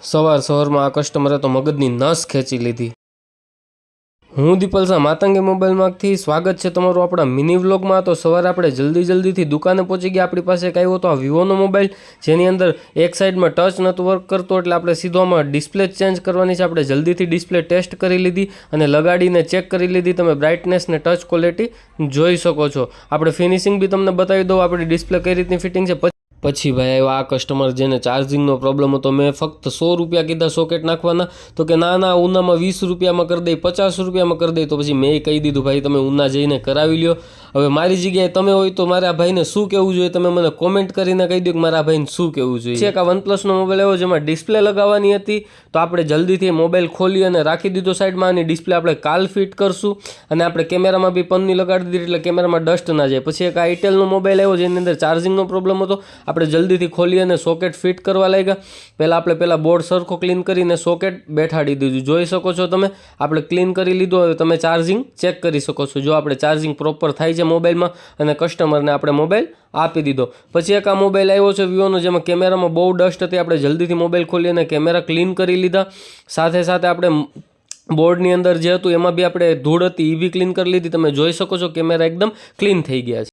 સવારમાં આ કસ્ટમરે તો મગજની નસ ખેંચી લીધી। હું દીપલ શાહ માતંગી મોબાઈલમાંથી સ્વાગત છે તમારું આપણા મિની વ્લોગમાં। તો સવારે આપણે જલ્દીથી દુકાને પહોંચી ગયા। આપણી પાસે એક આવ્યો તો આ વિવોનો મોબાઈલ, જેની અંદર એક સાઈડમાં ટચ નહોતું વર્ક કરતો, એટલે આપણે સીધો આમાં ડિસ્પ્લે ચેન્જ કરવાની છે। આપણે જલ્દીથી ડિસ્પ્લે ટેસ્ટ કરી લીધી અને લગાડીને ચેક કરી લીધી। તમે બ્રાઇટનેસ ને ટચ ક્વોલિટી જોઈ શકો છો। આપણે ફિનિશિંગ બી તમને બતાવી દઉં, આપણી ડિસ્પ્લે કઈ રીતની ફિટિંગ છે। પછી ભાઈ આવ્યો આ કસ્ટમર જેને ચાર્જિંગનો પ્રોબ્લેમ હતો। મેં ફક્ત 100 રૂપિયા કીધા સોકેટ નાખવાના, તો કે ના ઉનામાં 20 રૂપિયામાં કરી દઈ, 50 રૂપિયામાં કરી દઈ। તો પછી મેં કહી દીધું ભાઈ તમે ઉના જઈને કરાવી લ્યો। હવે મારી જગ્યાએ તમે હોય તો મારે આ ભાઈને શું કહેવું જોઈએ, તમે મને કોમેન્ટ કરીને કહી દો કે મારા ભાઈને શું કહેવું જોઈએ। છે કે આ વનપ્લસનો મોબાઈલ આવ્યો જેમાં ડિસ્પ્લે લગાવવાની હતી, તો આપણે જલ્દીથી મોબાઈલ ખોલી અને રાખી દીધો સાઈડમાં। આની ડિસ્પ્લે આપણે કાલ ફિટ કરશું અને આપણે કેમેરામાં બી પન્ની લગાડી દીધી એટલે કેમેરામાં ડસ્ટ ના જાય। પછી એક આઈટેલનો મોબાઈલ આવ્યો જેની અંદર ચાર્જિંગનો પ્રોબ્લેમ હતો। આપણે જલ્દીથી ખોલી અને સોકેટ ફિટ કરવા લાગ્યા। પહેલાં બોર્ડ સરખો ક્લીન કરીને સોકેટ બેઠાડી દીધું, જોઈ શકો છો તમે। આપણે ક્લીન કરી લીધું, હવે તમે ચાર્જિંગ ચેક કરી શકો છો। જો આપણે ચાર્જિંગ પ્રોપર થાય છે મોબાઈલમાં અને કસ્ટમરને આપણે મોબાઈલ આપી દીધો। પછી એક આ મોબાઈલ આવ્યો છે વિવોનો, જેમાં કેમેરામાં બહુ ડસ્ટ હતી। આપણે જલ્દીથી મોબાઈલ ખોલી અને કેમેરા ક્લીન કરી લીધા। સાથે આપણે બોર્ડની અંદર જે હતું એમાં બી આપણે ધૂળ હતી એ બી ક્લીન કરી લીધી। તમે જોઈ શકો છો કેમેરા એકદમ ક્લીન થઈ ગયા છે।